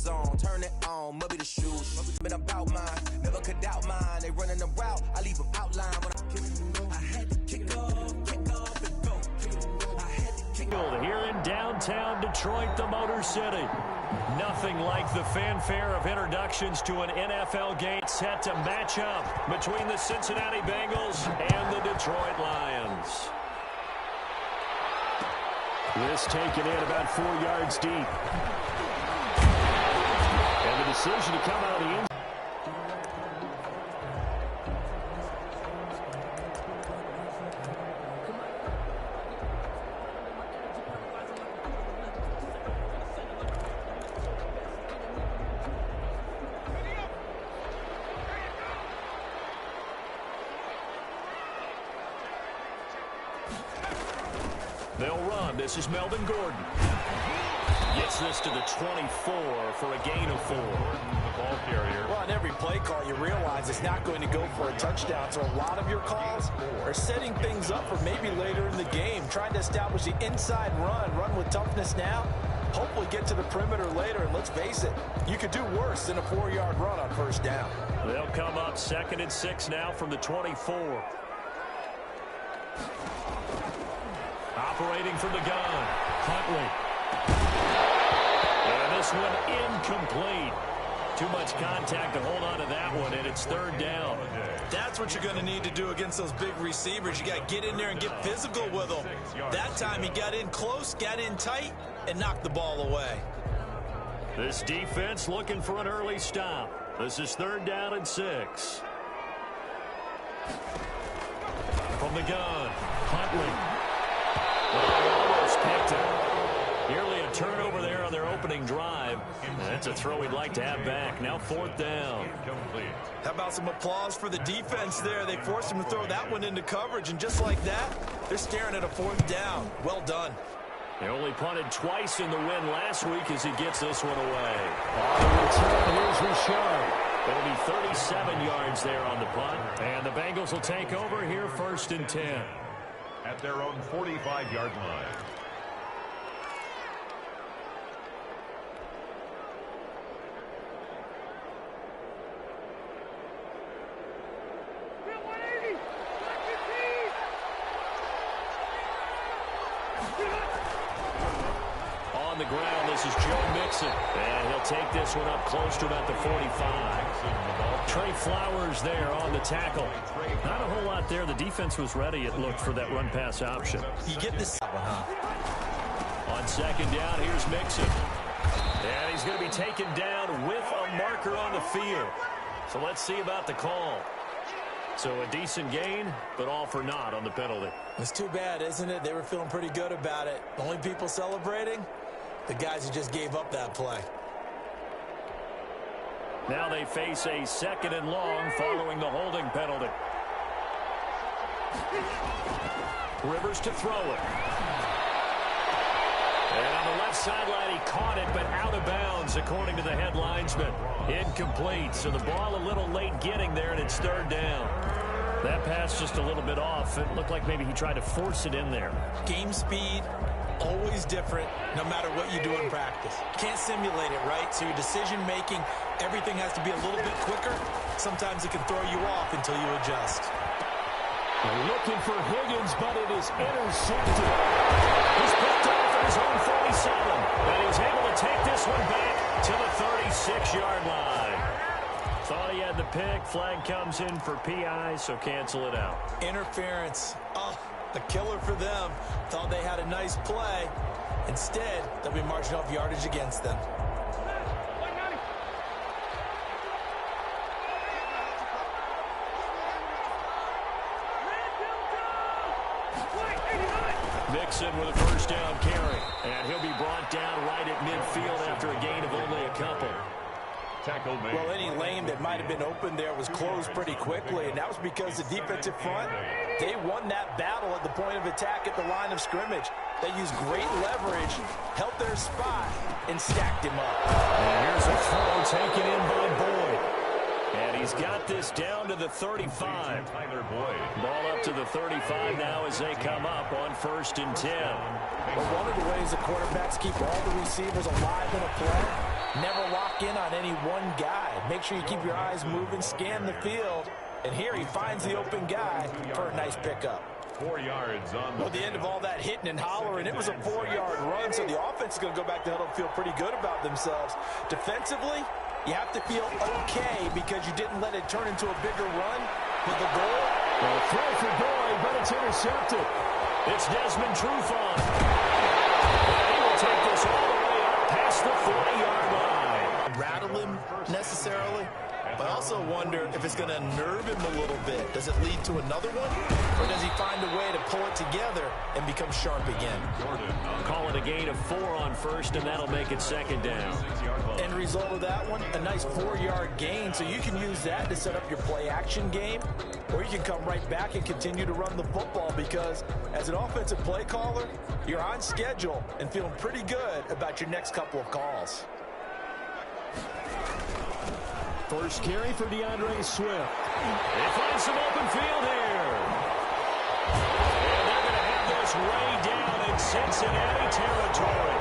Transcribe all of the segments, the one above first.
zone. Turn it on, must be the shoes. Been about mine, never could doubt mine. They running the route, I leave them outline. When I had to kick off and go. I had to kick off. Here in downtown Detroit, the Motor City. Nothing like the fanfare of introductions to an NFL game set to match up between the Cincinnati Bengals and the Detroit Lions. This taken in about 4 yards deep. And the decision to come out of the end. They'll run. This is Melvin Gordon. Gets this to the 24 for a gain of 4. The ball carrier. Well, on every play call, you realize it's not going to go for a touchdown. So a lot of your calls are setting things up for maybe later in the game, trying to establish the inside run with toughness now, hopefully get to the perimeter later. And let's face it, you could do worse than a 4-yard run on first down. They'll come up 2nd and 6 now from the 24. Operating from the gun, Huntley. And this one incomplete. Too much contact to hold on to that one, and it's 3rd down. That's what you're going to need to do against those big receivers. You got to get in there and get physical with them. That time he got in close, got in tight, and knocked the ball away. This defense looking for an early stop. This is 3rd down and 6. From the gun, Huntley. Almost picked it. Nearly a turnover there on their opening drive. That's a throw we'd like to have back. Now 4th down. How about some applause for the defense there? They forced him to throw that one into coverage, and just like that, they're staring at a 4th down. Well done. They only punted twice in the win last week as he gets this one away. On the return, here's Richard. It'll be 37 yards there on the punt. And the Bengals will take over here 1st and 10. At their own 45-yard line. On the ground, this is Joe Mixon. And he'll take this one up close to about the 45. Trey Flowers there on the tackle. Not a whole lot there. The defense was ready, it looked, for that run-pass option. You get this. On 2nd down, here's Mixon. And he's going to be taken down with a marker on the field. So let's see about the call. So a decent gain, but all for naught on the penalty. It's too bad, isn't it? They were feeling pretty good about it. The only people celebrating, the guys who just gave up that play. Now they face a 2nd and long following the holding penalty. Rivers to throw it. And on the left sideline, he caught it, but out of bounds, according to the head linesman. Incomplete, so the ball a little late getting there, and it's 3rd down. That pass just a little bit off. It looked like maybe he tried to force it in there. Game speed, always different, no matter what you do in practice. Can't simulate it, right? So your decision-making, everything has to be a little bit quicker. Sometimes it can throw you off until you adjust. Looking for Higgins, but it is intercepted. He's picked off at his own 47, and he's able to take this one back to the 36-yard line. Thought he had the pick. Flag comes in for PI, so cancel it out. Interference. Oh, a killer for them. Thought they had a nice play. Instead, they'll be marching off yardage against them. Mixon with a 1st down carry. And he'll be brought down right at midfield after a gain of only a couple. Tackle made. Well, any lane that might have been open there was closed pretty quickly, and that was because the defensive front, they won that battle at the point of attack at the line of scrimmage. They used great leverage, held their spot, and stacked him up. And here's a throw taken in by Boyd. And he's got this down to the 35. Tyler Boyd. Ball up to the 35 now as they come up on 1st and 10. But one of the ways the quarterbacks keep all the receivers alive in a play Never lock in on any one guy. Make sure you keep your eyes moving, scan the field. And here he finds the open guy for a nice pickup. 4 yards on the end of all that hitting and hollering, it was a 4-yard run, so the offense is going to go back to huddle and feel pretty good about themselves. Defensively, you have to feel okay because you didn't let it turn into a bigger run with the goal. Well, throw for Boyd, but it's intercepted. It's Desmond Trufant. And he will take this all the way up past the 40-yard line. Rattle him necessarily, but I also wonder if it's going to nerve him a little bit. Does it lead to another one, or does he find a way to pull it together and become sharp again? Call it a gain of 4 on first, and that'll make it second down. End result of that one, a nice 4-yard gain, so you can use that to set up your play-action game, or you can come right back and continue to run the football because as an offensive play caller, you're on schedule and feeling pretty good about your next couple of calls. First carry for DeAndre Swift. They find some open field here. And they're going to have this way down in Cincinnati territory.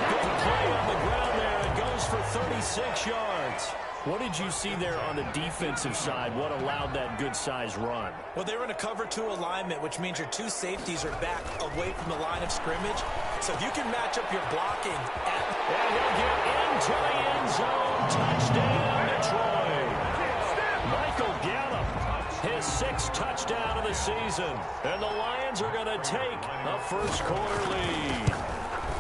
Good play on the ground there. It goes for 36 yards. What did you see there on the defensive side? What allowed that good-sized run? Well, they were in a cover 2 alignment, which means your 2 safeties are back away from the line of scrimmage. So if you can match up your blocking at... And he'll get into the end zone. Touchdown, Detroit. Michael Gallup, his 6th touchdown of the season. And the Lions are going to take a first-quarter lead.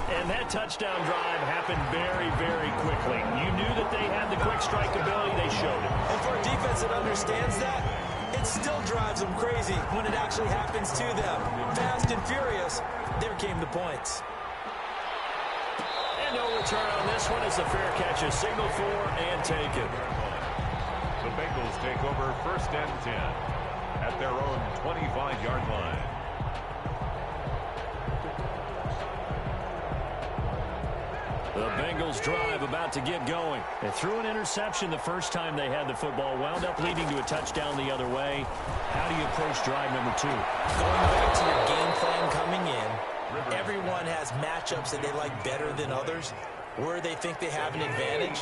And that touchdown drive happened very, very quickly. You knew that they had the quick strike ability. They showed it. And for a defense that understands that, it still drives them crazy when it actually happens to them. Fast and furious, there came the points. And no return on this one as the fair catch is signaled for and taken. The Bengals take over 1st and 10 at their own 25-yard line. The Bengals drive about to get going. They threw an interception the first time they had the football, wound up leading to a touchdown the other way. How do you approach drive number 2? Going back to your game plan coming in, everyone has matchups that they like better than others. Where they think they have an advantage,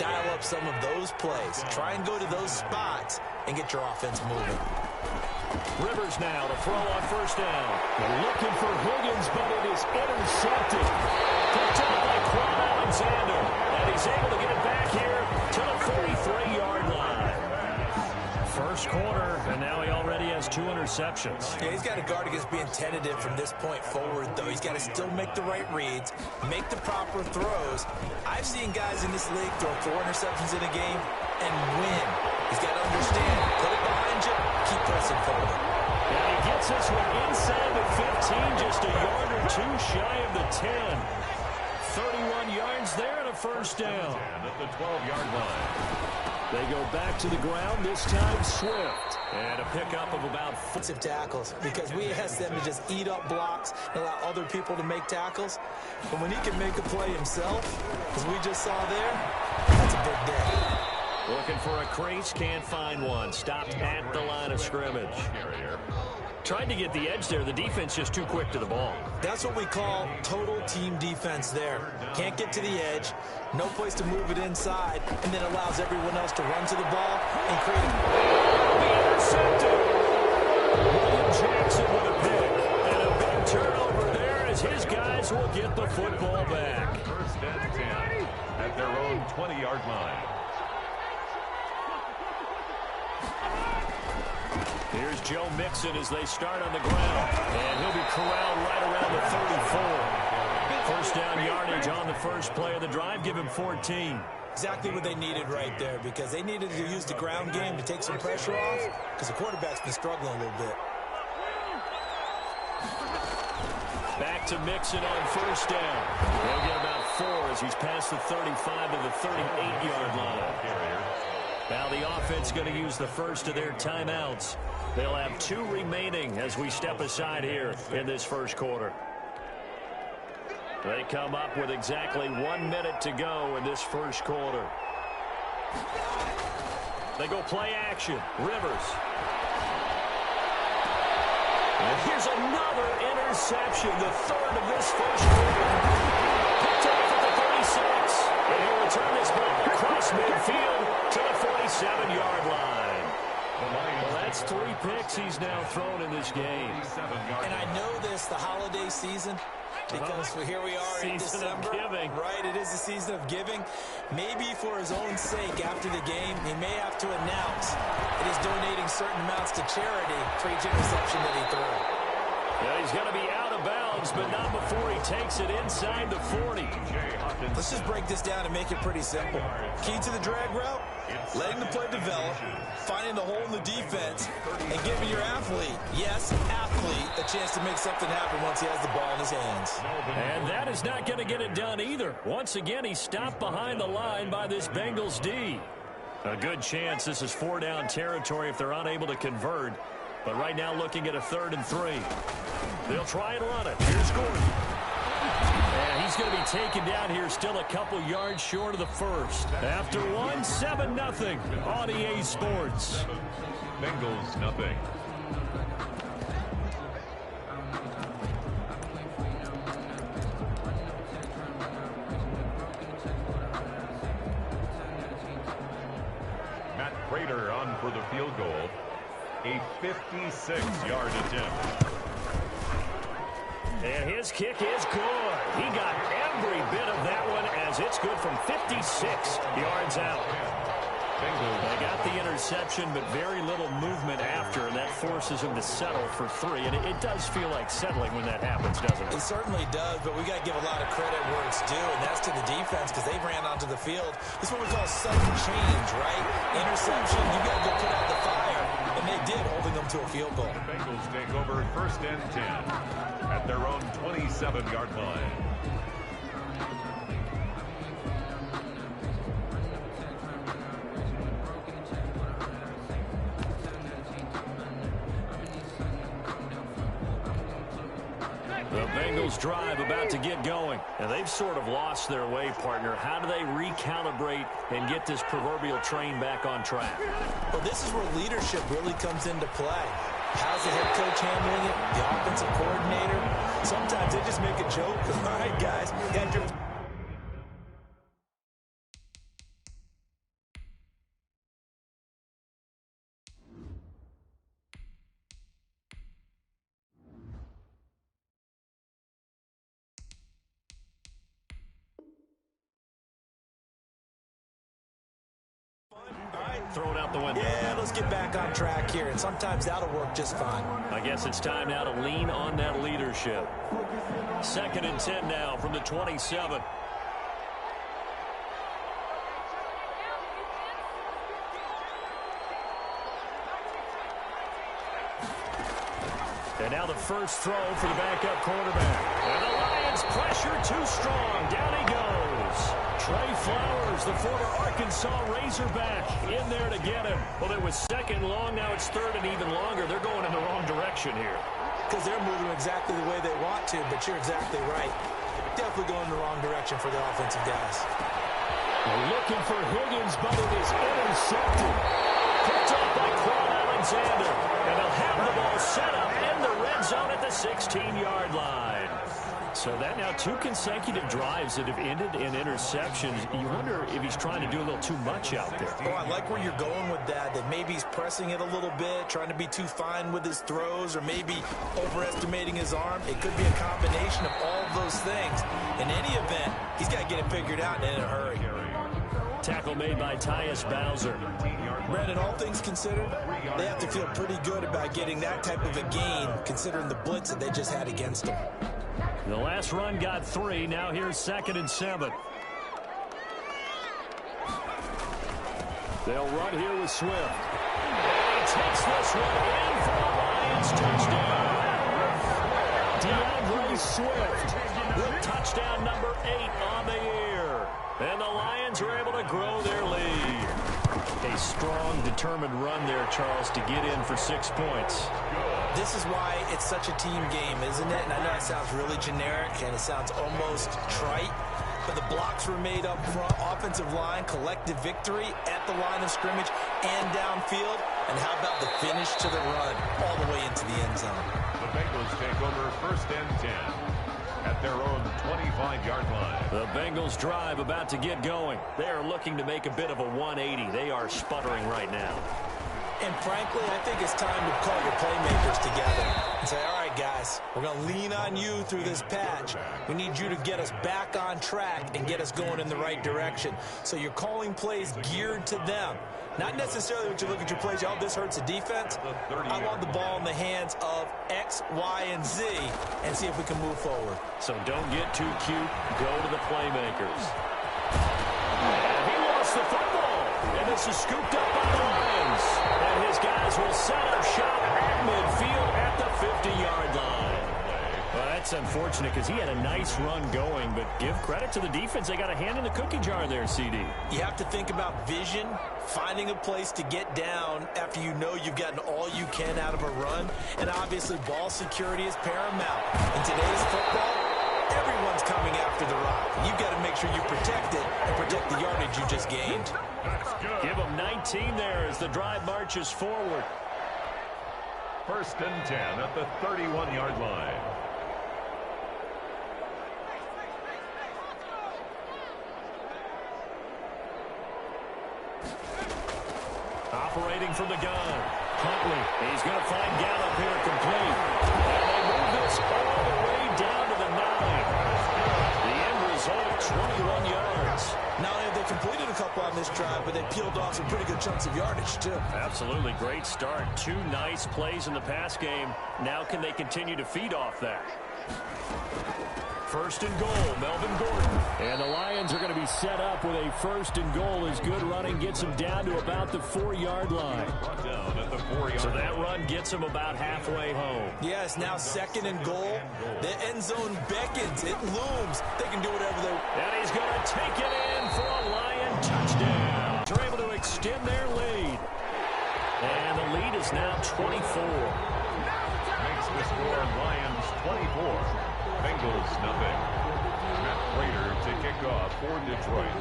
dial up some of those plays. Try and go to those spots and get your offense moving. Rivers now to throw on first down. They're looking for Higgins, but it is intercepted. Picked up by Quan Alexander. And he's able to get it back here to the 43-yard line. First quarter, and now he already has 2 interceptions. Yeah, he's got to guard against being tentative from this point forward, though. He's got to still make the right reads, make the proper throws. I've seen guys in this league throw 4 interceptions in a game and win. He's got to understand, put it behind you, keep pressing forward. And he gets this one inside the 15, just a yard or 2 shy of the 10. 31 yards there and a first down. At the 12-yard line. They go back to the ground, this time Swift. And a pickup of about 4 defensive tackles, because we ask them to just eat up blocks and allow other people to make tackles. But when he can make a play himself, as we just saw there, that's a big day. Looking for a crease, can't find one. Stopped at the line of scrimmage. Tried to get the edge there. The defense just too quick to the ball. That's what we call total team defense there. Can't get to the edge, no place to move it inside, and then allows everyone else to run to the ball and create the intercepted. William Jackson with a pick. And a big turnover there as his guys will get the football back. 1st and 10 at their own 20-yard line. Here's Joe Mixon as they start on the ground. And he'll be corralled right around the 34. First down yardage on the first play of the drive. Give him 14. Exactly what they needed right there, because they needed to use the ground game to take some pressure off, because the quarterback's been struggling a little bit. Back to Mixon on first down. He'll get about 4 as he's past the 35 to the 38-yard line. Now the offense going to use the first of their timeouts. They'll have 2 remaining as we step aside here in this first quarter. They come up with exactly 1 minute to go in this first quarter. They go play action. Rivers. And here's another interception, the 3rd of this first quarter. Picked off at the 36. And here picks he's now thrown in this game. And I know this, the holiday season, because here we are in December. Giving. Right, it is the season of giving. Maybe for his own sake, after the game, he may have to announce that he's donating certain amounts to charity for each interception that he threw. Yeah, he's going to be out of bounds, but not before he takes it inside the 40. Let's just break this down and make it pretty simple. Key to the drag route, letting the play develop, finding the hole in the defense, and giving your athlete, yes, athlete, a chance to make something happen once he has the ball in his hands. And that is not going to get it done either. Once again, he's stopped behind the line by this Bengals D. A good chance this is 4-down territory if they're unable to convert. But right now looking at a 3rd and 3. They'll try and run it. Here's Gordon. And he's going to be taken down here, still a couple yards short of the first. After one, 7-0 on EA Sports. Bengals nothing. Matt Prater on for the field goal. A 56-yard attempt. And his kick is good. He got every bit of that one as it's good from 56 yards out. They got the interception, but very little movement after, and that forces him to settle for 3. And it does feel like settling when that happens, doesn't it? It certainly does, but we got to give a lot of credit where it's due, and that's to the defense because they ran onto the field. This is what we call sudden change, right? Interception, you got to go put out the fire, and they did, holding them to a field goal. The Bengals take over 1st and 10 at their own 27-yard line. The Bengals drive about to get going. And they've sort of lost their way, partner. How do they recalibrate and get this proverbial train back on track? Well, this is where leadership really comes into play. How's the head coach handling it? The offensive coordinator? Sometimes they just make a joke. All right, guys, you got your... Throw it out the window. Yeah, let's get back on track here, and sometimes that'll work just fine. I guess it's time now to lean on that leadership. 2nd and 10 now from the 27. And now the first throw for the backup quarterback. And the Lions pressure too strong. Down he goes. Trey Flowers, the former Arkansas Razorback, in there to get him. Well, it was 2nd long. Now it's 3rd and even longer. They're going in the wrong direction here. Because they're moving exactly the way they want to, but you're exactly right. Definitely going in the wrong direction for the offensive guys. They're looking for Higgins, but it is intercepted. Picked up by Quan Alexander. And they'll have the ball set up in the red zone at the 16-yard line. So that now 2 consecutive drives that have ended in interceptions. You wonder if he's trying to do a little too much out there. Oh, I like where you're going with that maybe he's pressing it a little bit, trying to be too fine with his throws, or maybe overestimating his arm. It could be a combination of all of those things. In any event, he's got to get it figured out and in a hurry. Tackle made by Tyus Bowser. Brandon, all things considered, they have to feel pretty good about getting that type of a gain, considering the blitz that they just had against them. The last run got 3. Now here's 2nd and 7. They'll run here with Swift. And he takes this one in for the Lions touchdown. DeAndre Swift with touchdown number 8 on the year. And the Lions are able to grow their lead. A strong, determined run there, Charles, to get in for 6 points. This is why it's such a team game, isn't it? And I know it sounds really generic and it sounds almost trite, but the blocks were made up front, offensive line, collective victory at the line of scrimmage and downfield. And how about the finish to the run all the way into the end zone? The Bengals take over 1st and 10 at their own 25-yard line. The Bengals drive about to get going. They are looking to make a bit of a 180. They are sputtering right now. And frankly, I think it's time to call your playmakers together and say, all right, guys, we're going to lean on you through this patch. We need you to get us back on track and get us going in the right direction. So you're calling plays geared to them. Not necessarily when you look at your plays, oh, this hurts the defense. I want the ball in the hands of X, Y, and Z and see if we can move forward. So don't get too cute. Go to the playmakers. And he lost the football. And this is scooped up by the Lions. And his guys will set up shop at midfield at the 50-yard line. Well, that's unfortunate because he had a nice run going, but give credit to the defense. They got a hand in the cookie jar there, CD. You have to think about vision, finding a place to get down after you know you've gotten all you can out of a run. And obviously, ball security is paramount. In today's football, everyone's coming after the rock. You've got to make sure you protect it and protect the yardage you just gained. Give them 19 there as the drive marches forward. 1st and 10 at the 31-yard line. Operating from the gun. Huntley. He's going to find Gallup here complete. And they move this all the way down to the 9. The end result, 21 yards. Not only have they completed a couple on this drive, but they peeled off some pretty good chunks of yardage, too. Absolutely. Great start. 2 nice plays in the pass game. Now can they continue to feed off that? 1st and goal, Melvin Gordon. And the Lions are going to be set up with a 1st and goal as good running gets them down to about the 4-yard line. Down at the 4-yard So that run gets them about halfway home. Yes, now 2nd and goal. The end zone beckons. It looms. They can do whatever they want. And he's going to take it in for a Lion touchdown. They're able to extend their lead. And the lead is now 24. Makes the score Lions 24. Bengals nothing. Matt Prater to kick off for Detroit.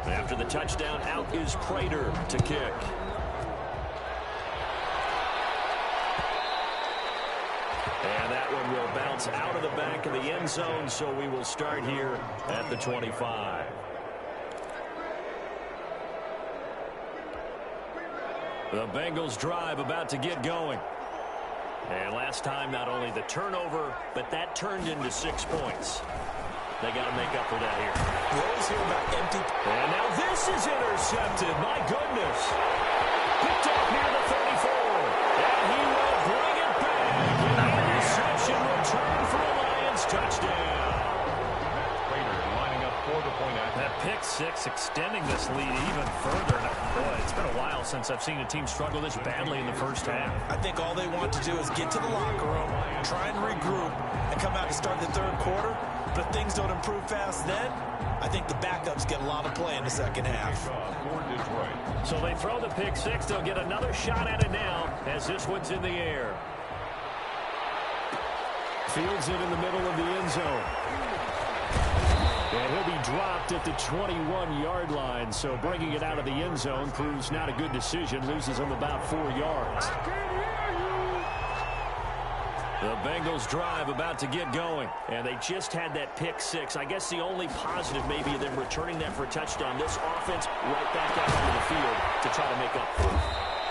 After the touchdown, out is Prater to kick. And that one will bounce out of the back of the end zone, so we will start here at the 25. The Bengals drive about to get going. And last time, not only the turnover, but that turned into 6 points. They got to make up for that here. You always hear about empty. And now this is intercepted. My goodness. Picked up near the 34. And he will bring it back. An interception return for a Lions touchdown. Prater lining up for the point after. That pick six extending this lead even further. Boy, it's been a while since I've seen a team struggle this badly in the first half. I think all they want to do is get to the locker room, try and regroup, and come out to start the 3rd quarter. But if things don't improve fast then, I think the backups get a lot of play in the 2nd half. So they throw the pick six. They'll get another shot at it now as this one's in the air. Fields it in the middle of the end zone. And he'll be dropped at the 21-yard line. So bringing it out of the end zone proves not a good decision. Loses him about 4 yards. The Bengals drive about to get going. And they just had that pick six. I guess the only positive maybe of them returning that for a touchdown. This offense right back out onto the field to try to make up for it.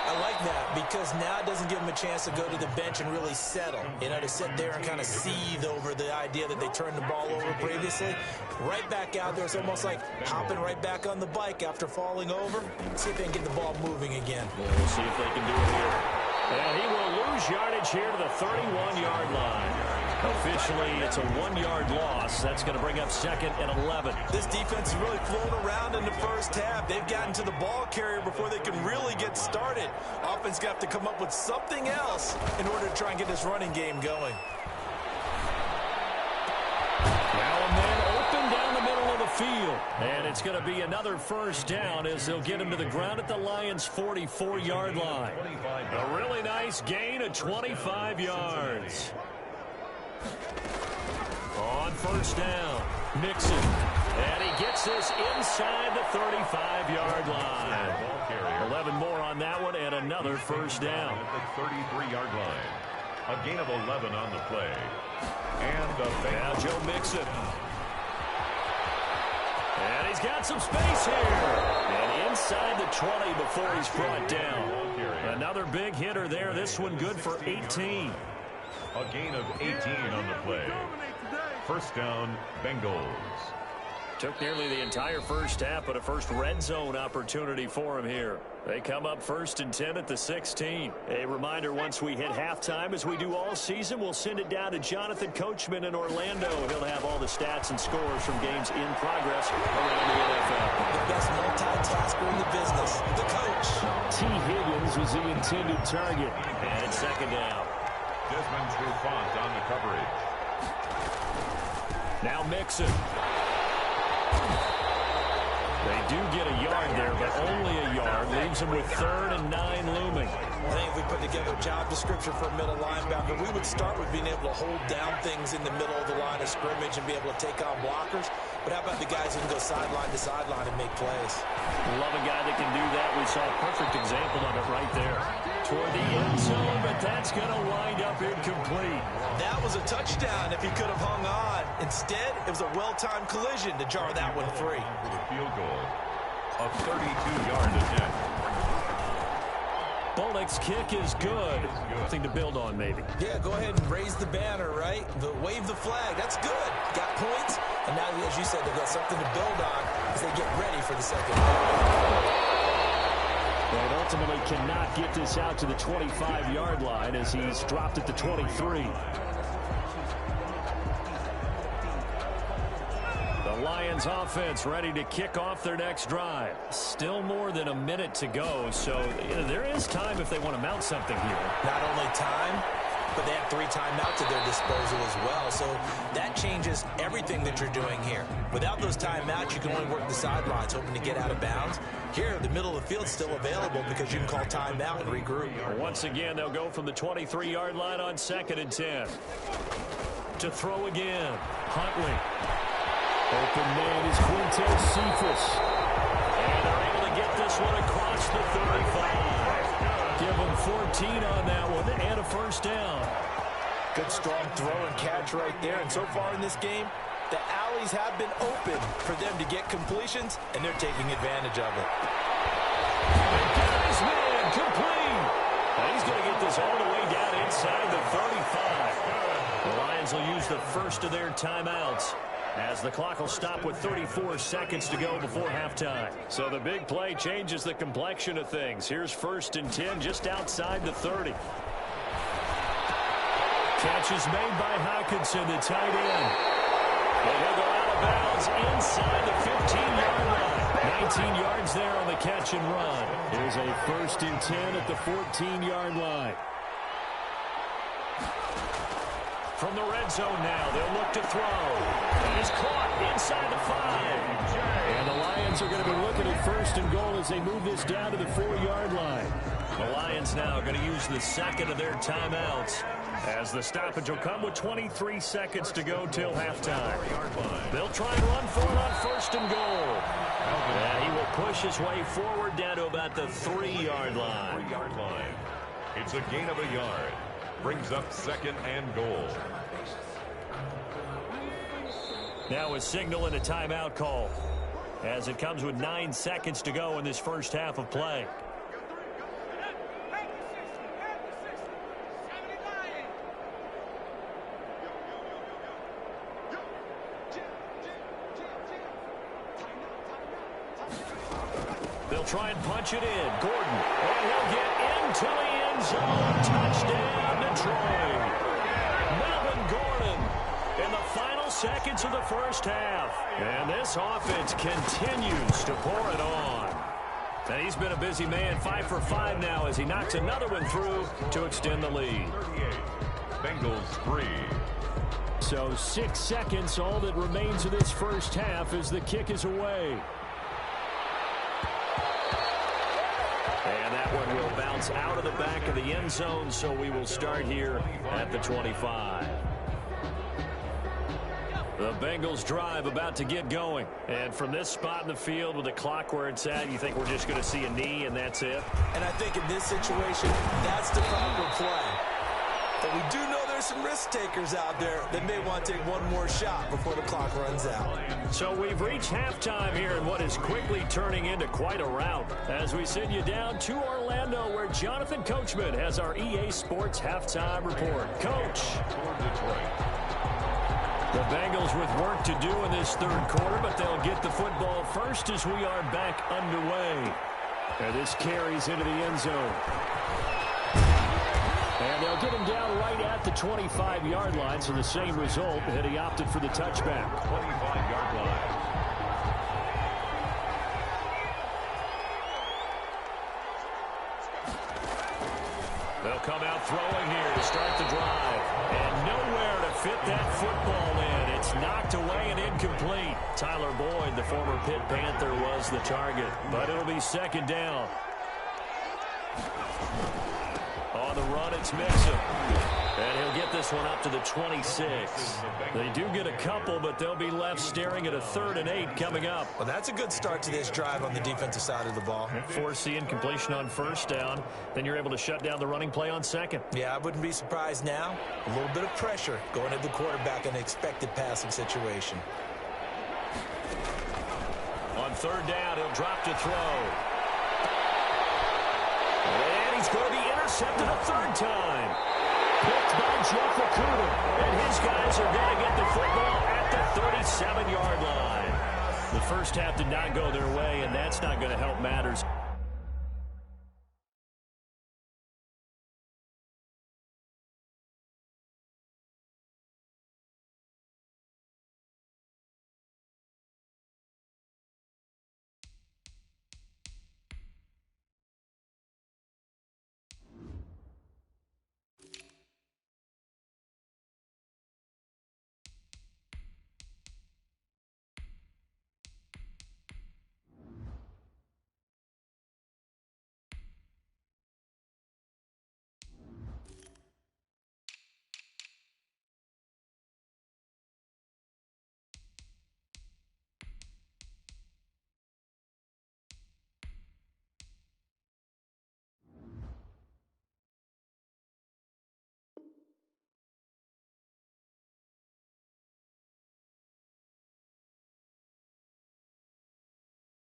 I like that because now it doesn't give them a chance to go to the bench and really settle. You know, to sit there and kind of seethe over the idea that they turned the ball over previously. Right back out there. It's almost like hopping right back on the bike after falling over. See if they can get the ball moving again. Yeah, we'll see if they can do it here. And he will lose yardage here to the 31-yard line. Officially, it's a 1-yard loss. That's going to bring up 2nd and 11. This defense has really flown around in the first half. They've gotten to the ball carrier before they can really get started. Offense got to come up with something else in order to try and get this running game going. Now and then open down the middle of the field. And it's going to be another first down as they'll get him to the ground at the Lions' 44-yard line. A really nice gain of 25 yards. On first down, Mixon. And he gets this inside the 35-yard line. 11 more on that one and another first down. At the 33-yard line. A gain of 11 on the play. And now Joe Mixon. And he's got some space here. And inside the 20 before he's brought down. Another big hitter there. This one good for 18. A gain of 18 on the play. First down, Bengals. Took nearly the entire first half, but a first red zone opportunity for him here. They come up 1st and 10 at the 16. A reminder, once we hit halftime, as we do all season, we'll send it down to Jonathan Coachman in Orlando. He'll have all the stats and scores from games in progress around the NFL. The best multitasker in the business, the coach. T. Higgins was the intended target. And it's 2nd down. Desmond Trufant on the coverage. Now Mixon. They do get a yard there, but only a yard. Leaves them with 3rd and 9 looming. I think if we put together a job description for a middle linebacker, we would start with being able to hold down things in the middle of the line of scrimmage and be able to take on blockers. But how about the guys who can go sideline to sideline and make plays? Love a guy that can do that. We saw a perfect example of it right there. Toward the end zone, but that's going to wind up incomplete. That was a touchdown if he could have hung on. Instead, it was a well-timed collision to jar that one free. For the field goal, a 32-yard attempt. Bullock's kick is good. Nothing to build on, maybe. Yeah, go ahead and raise the banner, right? Wave the flag. That's good. Got points. And now, as you said, they've got something to build on as they get ready for the second half. But ultimately cannot get this out to the 25-yard line as he's dropped at the 23. The Lions offense ready to kick off their next drive. Still more than a minute to go, so there is time if they want to mount something here. Not only time, but they have 3 timeouts at their disposal as well. So that changes everything that you're doing here. Without those timeouts, you can only work the sidelines, hoping to get out of bounds. Here, the middle of the field is still available because you can call timeout and regroup. Once again, they'll go from the 23-yard line on 2nd and 10. To throw again, Huntley. Open man is Quintez Cephus. And they're able to get this one across the 35. Give them 14 on that one and a first down. Good strong throw and catch right there. And so far in this game, the alleys have been open for them to get completions, and they're taking advantage of it. His man complete. And he's going to get this all the way down inside the 35. The Lions will use the first of their timeouts, as the clock will stop with 34 seconds to go before halftime. So the big play changes the complexion of things. Here's 1st and 10 just outside the 30. Catch is made by Hockenson, the tight end. And he'll go out of bounds inside the 15-yard line. 19 yards there on the catch and run. Here's a 1st and 10 at the 14-yard line. From the red zone now, they'll look to throw. He's caught inside the 5. And the Lions are going to be looking at 1st and goal as they move this down to the 4-yard line. The Lions now going to use the 2nd of their timeouts, as the stoppage will come with 23 seconds to go till halftime. They'll try and run for it on 1st and goal. And he will push his way forward down to about the 3-yard line. It's a gain of a yard. Brings up 2nd and goal. Now a signal and a timeout call, as it comes with 9 seconds to go in this first half of play. They'll try and punch it in. Gordon, and he'll get into the end zone. Touchdown, Detroit. Melvin Gordon in the final seconds of the first half. And this offense continues to pour it on. And he's been a busy man, 5 for 5 now, as he knocks another one through to extend the lead. 38. Bengals 3. So 6 seconds, all that remains of this first half as the kick is away. And that one will bounce out of the back of the end zone, so we will start here at the 25. The Bengals drive about to get going. And from this spot in the field with the clock where it's at, you think we're just going to see a knee and that's it? And I think in this situation, that's the proper play. But we do know there's there's some risk takers out there that may want to take one more shot before the clock runs out. So we've reached halftime here in what is quickly turning into quite a rout as we send you down to Orlando where Jonathan Coachman has our EA Sports halftime report. Coach. The Bengals with work to do in this third quarter, but they'll get the football first as we are back underway. And this carries into the end zone. And they'll get him down right at the 25-yard line, so the same result, and he opted for the touchback. 25-yard line. They'll come out throwing here to start the drive. And nowhere to fit that football in. It's knocked away and incomplete. Tyler Boyd, the former Pitt Panther, was the target. But it'll be second down. On the run, it's Mixon. And he'll get this one up to the 26. They do get a couple, but they'll be left staring at a 3rd and 8 coming up. Well, that's a good start to this drive on the defensive side of the ball. Force the incompletion on first down. Then you're able to shut down the running play on second. Yeah, I wouldn't be surprised now. A little bit of pressure going at the quarterback in an expected passing situation. On third down, he'll drop to throw. And he's going to be intercepted a third time. Picked by Jeff Okudah. And his guys are going to get the football at the 37-yard line. The first half did not go their way, and that's not going to help matters.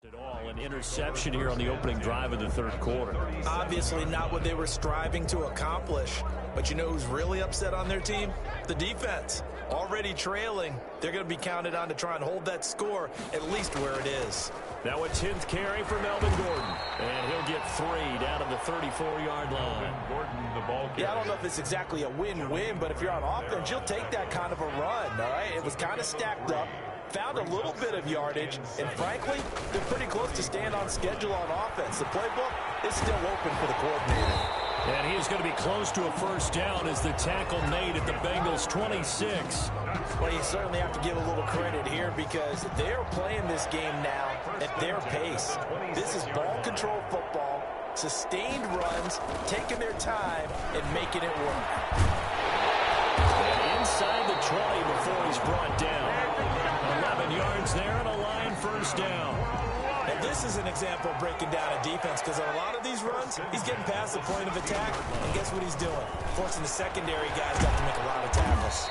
At all. An interception here on the opening drive of the third quarter. Obviously not what they were striving to accomplish. But you know who's really upset on their team? The defense. Already trailing. They're going to be counted on to try and hold that score at least where it is. Now a 10th carry for Melvin Gordon. And he'll get 3 down to the 34-yard line. Gordon, the ball carrier. Yeah, I don't know if it's exactly a win-win, but if you're on offense, you'll take that kind of a run, all right? It was kind of stacked up. Found a little bit of yardage, and frankly, they're pretty close to staying on schedule on offense. The playbook is still open for the coordinator. And he is going to be close to a first down as the tackle made at the Bengals' 26. Well, you certainly have to give a little credit here because they're playing this game now at their pace. This is ball control football, sustained runs, taking their time, and making it work. And inside the 20 before he's brought down. 11 yards there and a line first down. And this is an example of breaking down a defense because on a lot of these runs, he's getting past the point of attack, and guess what he's doing? Forcing the secondary guys to have to make a lot of tackles.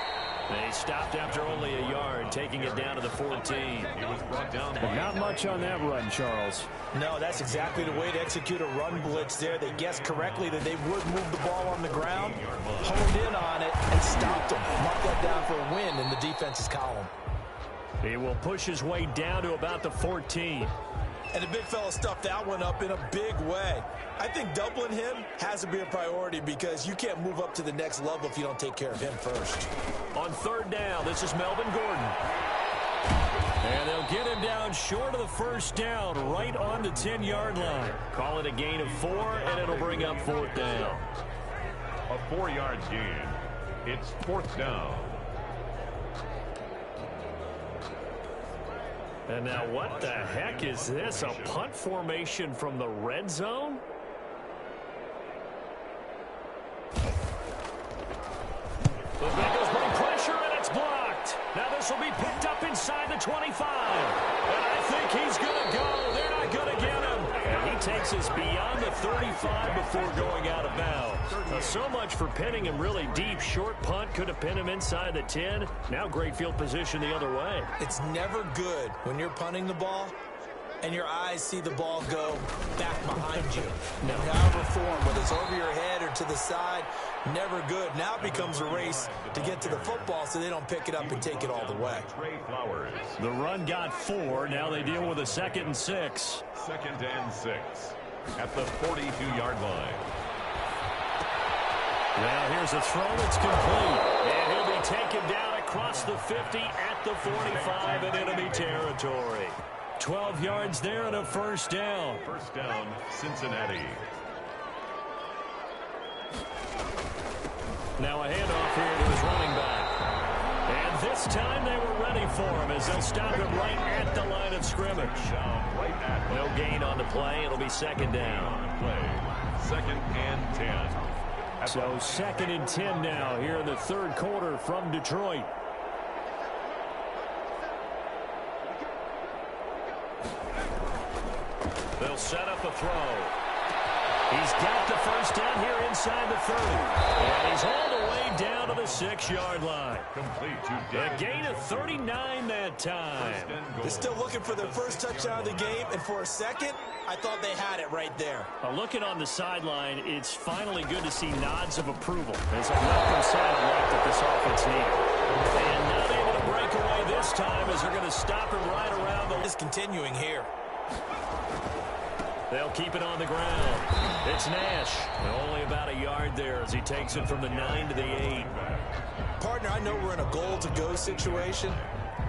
They stopped after only a yard, taking it down to the 14. He was brought down by Not much on that run, Charles. No, that's exactly the way to execute a run blitz there. They guessed correctly that they would move the ball on the ground, honed in on it, and stopped them. Mark that down for a win in the defense's column. He will push his way down to about the 14. And the big fella stuffed that one up in a big way. I think doubling him has to be a priority because you can't move up to the next level if you don't take care of him first. On third down, this is Melvin Gordon. And they'll get him down short of the first down, right on the 10-yard line. Call it a gain of 4, and it'll bring up fourth down. a 4-yard gain. It's 4th down. And now what the heck is this? A punt formation from the red zone? The Bengals bring pressure, and it's blocked. Now this will be picked up inside the 25. And I think he's going to go. They're not going to get him. And he takes advances beyond the 35 before going out of bounds. So much for pinning him really deep. Short punt could have pinned him inside the 10. Now great field position the other way. It's never good when you're punting the ball and your eyes see the ball go back behind you. No. However form, whether it's over your head or to the side, never good. Now it becomes a race to get to the football so they don't pick it up and take it all the way. The run got 4. Now they deal with a 2nd and 6. 2nd and 6 at the 42-yard line. Now here's a throw that's complete. And he'll be taken down across the 50 at the 45 in enemy territory. 12 yards there and a first down. First down, Cincinnati. Now a handoff here to his running back. And this time they were ready for him as they'll stop him right at the line of scrimmage. No gain on the play. It'll be 2nd down. 2nd and 10. So 2nd and 10 now here in the 3rd quarter from Detroit. They'll set up a throw. He's got the first down here inside the 30. And he's all the way down to the 6-yard line. Complete to A gain of 39 that time. They're still looking for their first touchdown of the game, and for a second, I thought they had it right there. Looking on the sideline, it's finally good to see nods of approval. There's a welcome sign of life that this offense needs. And not able to break away this time as they're going to stop him right around the... It's continuing here. They'll keep it on the ground. It's Nash. Only about a yard there as he takes it from the 9 to the 8. Partner, I know we're in a goal-to-go situation,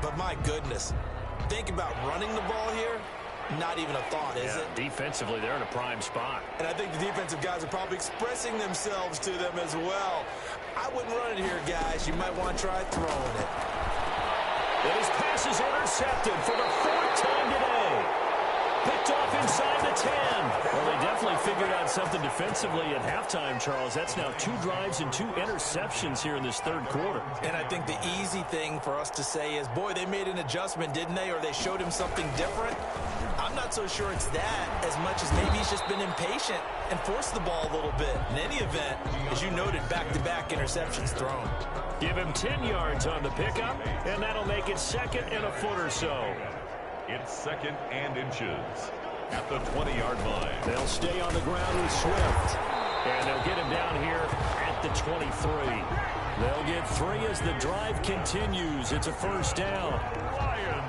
but my goodness. Think about running the ball here. Not even a thought, is it? Defensively, they're in a prime spot. And I think the defensive guys are probably expressing themselves to them as well. I wouldn't run it here, guys. You might want to try throwing it. And his pass is intercepted for the 4th time today. Picked off inside the 10. Well, they definitely figured out something defensively at halftime, Charles. That's now 2 drives and 2 interceptions here in this 3rd quarter. And I think the easy thing for us to say is, boy, they made an adjustment, didn't they? Or they showed him something different. I'm not so sure it's that as much as maybe he's just been impatient and forced the ball a little bit. In any event, as you noted, back-to-back interceptions thrown. Give him 10 yards on the pickup, and that'll make it 2nd and a foot or so. It's 2nd and inches at the 20-yard line. They'll stay on the ground with Swift. And they'll get him down here at the 23. They'll get 3 as the drive continues. It's a first down. Lions.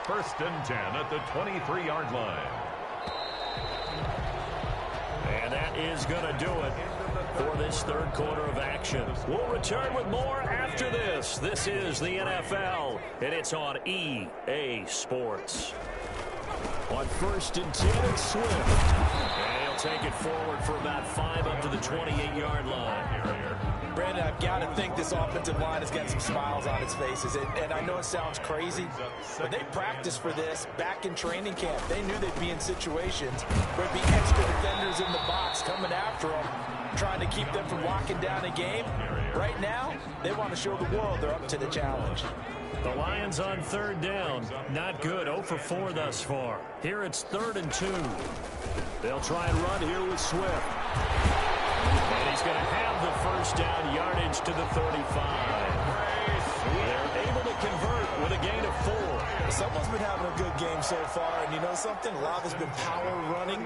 1st and 10 at the 23-yard line. And that is going to do it for this 3rd quarter of action. We'll return with more after this. This is the NFL, and it's on EA Sports. On 1st and 10, it's Swift. And he'll take it forward for about 5 up to the 28-yard line. Brandon, I've got to think this offensive line has got some smiles on its faces. And I know it sounds crazy, but they practiced for this back in training camp. They knew they'd be in situations where there'd be extra defenders in the box coming after them, trying to keep them from locking down a game. Right now, they want to show the world they're up to the challenge. The Lions on 3rd down. Not good. 0 for 4 thus far. Here it's 3rd and 2. They'll try and run here with Swift. And he's going to have the first down, yardage to the 35. They're able to convert with a gain of 4. Someone's been having a good game so far, and you know something? A lot of it's been power running.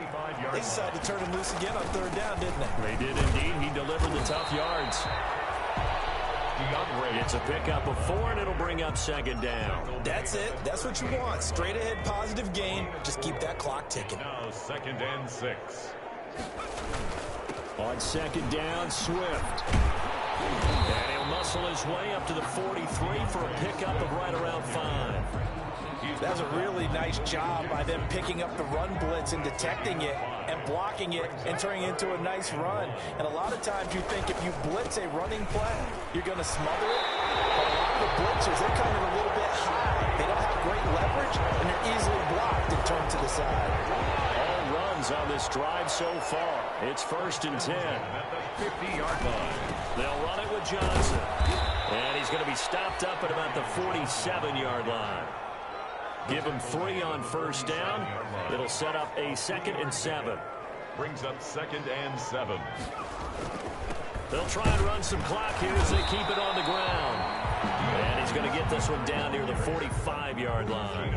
They decided to turn him loose again on 3rd down, didn't they? They did indeed. He delivered the tough yards. It's a pickup of 4, and it'll bring up 2nd down. That's it. That's what you want. Straight ahead, positive gain. Just keep that clock ticking. Now 2nd and 6. On 2nd down, Swift. And he'll muscle his way up to the 43 for a pickup of right around 5. That's a really nice job by them picking up the run blitz and detecting it and blocking it and turning it into a nice run. And a lot of times you think if you blitz a running play, you're going to smother it. But a lot of the blitzers, they're kind of a little bit high. They don't have great leverage, and they're easily blocked and turned to the side. All runs on this drive so far. It's 1st and 10. At the 50-yard line. They'll run it with Johnson. And he's going to be stopped up at about the 47-yard line. Give him 3 on first down. It'll set up a 2nd and 7. Brings up 2nd and 7. They'll try and run some clock here as they keep it on the ground. And he's going to get this one down near the 45-yard line.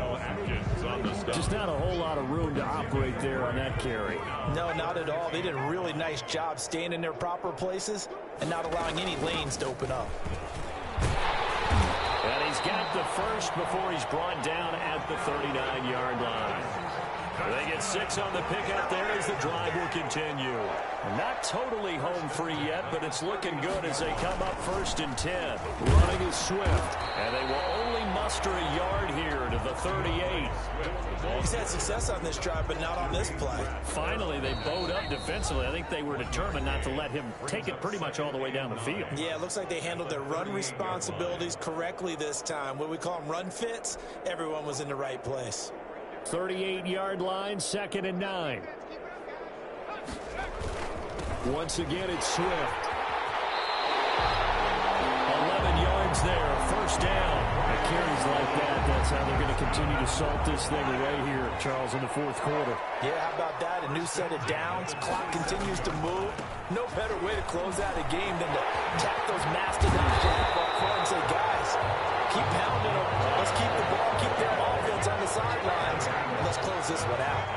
Just not a whole lot of room to operate there on that carry. No, not at all. They did a really nice job staying in their proper places and not allowing any lanes to open up. And he's got the first before he's brought down at the 39-yard line. They get 6 on the pickup there as the drive will continue. Not totally home free yet, but it's looking good as they come up 1st and 10. Running is Swift. And they will only muster a yard here to the 38. He's had success on this drive, but not on this play. Finally, they bowed up defensively. I think they were determined not to let him take it pretty much all the way down the field. Yeah, it looks like they handled their run responsibilities correctly this time. What we call them run fits, everyone was in the right place. 38-yard line, 2nd and 9. Once again, it's Swift. 11 yards there, 1st down. It carries like that. That's how they're going to continue to salt this thing away here, Charles, in the 4th quarter. Yeah, how about that? A new set of downs. Clock continues to move. No better way to close out a game than to tap those mastodons you have up front and say, guys, keep pounding them. Let's keep the ball, keep their offense on the sidelines, and let's close this one out.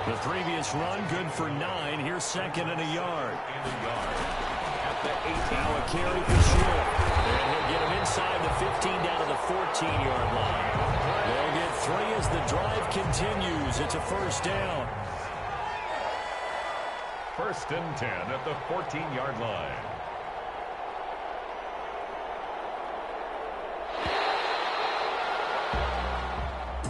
The previous run, good for 9. Here's 2nd and a yard. At the 8. Now a carry for Swift. And he'll get him inside the 15 down to the 14-yard line. They'll get 3 as the drive continues. It's a 1st down. 1st and 10 at the 14-yard line.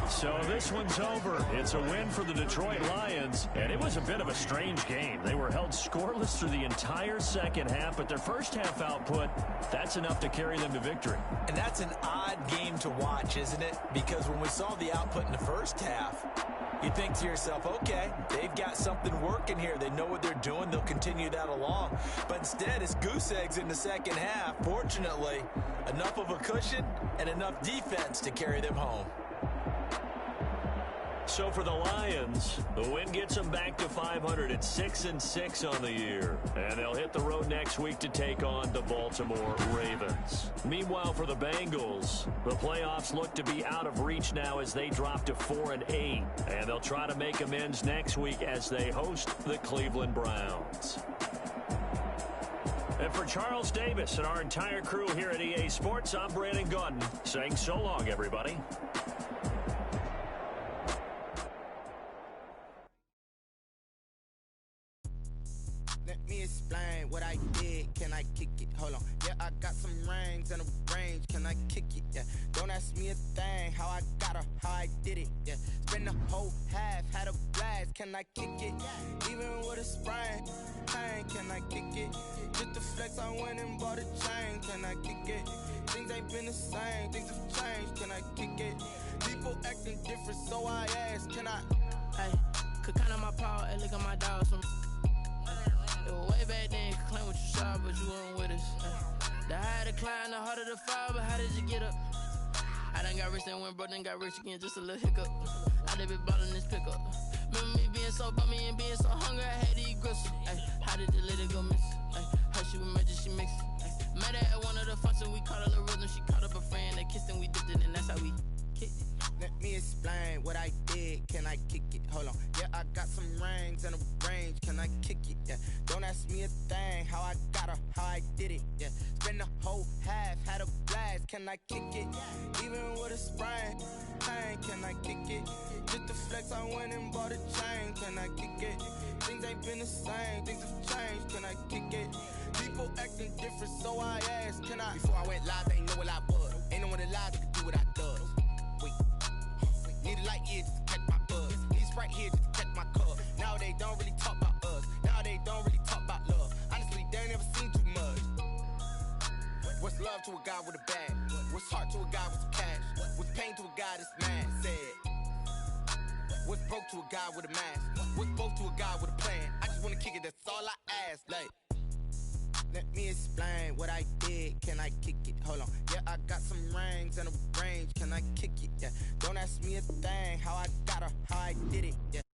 So this one's over. It's a win for the Detroit Lions, and it was a bit of a strange game. They were held scoreless through the entire 2nd half, but their first half output, that's enough to carry them to victory. And that's an odd game to watch, isn't it? Because when we saw the output in the first half, you think to yourself, okay, they've got something working here. They know what they're doing. They'll continue that along. But instead, it's goose eggs in the 2nd half. Fortunately, enough of a cushion and enough defense to carry them home. So for the Lions, the win gets them back to 500 at 6-6 on the year. And they'll hit the road next week to take on the Baltimore Ravens. Meanwhile, for the Bengals, the playoffs look to be out of reach now as they drop to 4-8. And they'll try to make amends next week as they host the Cleveland Browns. And for Charles Davis and our entire crew here at EA Sports, I'm Brandon Gaudin saying so long, everybody. Explain what I did, can I kick it? Hold on, yeah, I got some rings and a range, can I kick it? Yeah, don't ask me a thing, how I got her, how I did it. Yeah, spend the whole half, had a blast, can I kick it? Even with a sprain, pain, can I kick it? Just the flex, I went and bought a chain, can I kick it? Things ain't been the same, things have changed, can I kick it? People acting different, so I ask, can I? Hey, could count on my power, and look at my dogs. Way back then, you could claim what you saw, but you weren't with us. The higher the climb, the harder the fall, but how did you get up? I done got rich, then went broke, then got rich again, just a little hiccup. I done been ballin' this pickup. Remember me being so bummy and being so hungry, I had to eat gristle. How did the lady go miss? How she was magic, she mixed. Met her at one of the functions, we caught a little rhythm, she caught up a friend, they kissed and we dipped it, and that's how we kicked it. Let me explain what I did, can I kick it? Hold on, yeah, I got some rings and a range, can I kick it? Yeah, don't ask me a thing, how I got her, how I did it. Yeah, spend the whole half, had a blast, can I kick it? Even with a sprain, pain, can I kick it? Just the flex, I went and bought a chain, can I kick it? Things ain't been the same, things have changed, can I kick it? People acting different, so I asked, can I? Before I went live, they know what I was. Ain't no one alive that could do what I does. Wait, need a light year just to catch my buzz. Need a Sprite here just to catch my cup. Now they don't really talk about us. Now they don't really talk about love. Honestly, they ain't never seen too much. What's love to a guy with a bag? What's heart to a guy with some cash? What's pain to a guy that's mad? Said. What's broke to a guy with a mask? What's both to a guy with a plan? I just wanna kick it, that's all I ask. Like, Let me explain what I did. Can I kick it? Hold on. Yeah, I got some rings and a range. Can I kick it? Yeah. Don't ask me a thing. How I got her, how I did it. Yeah.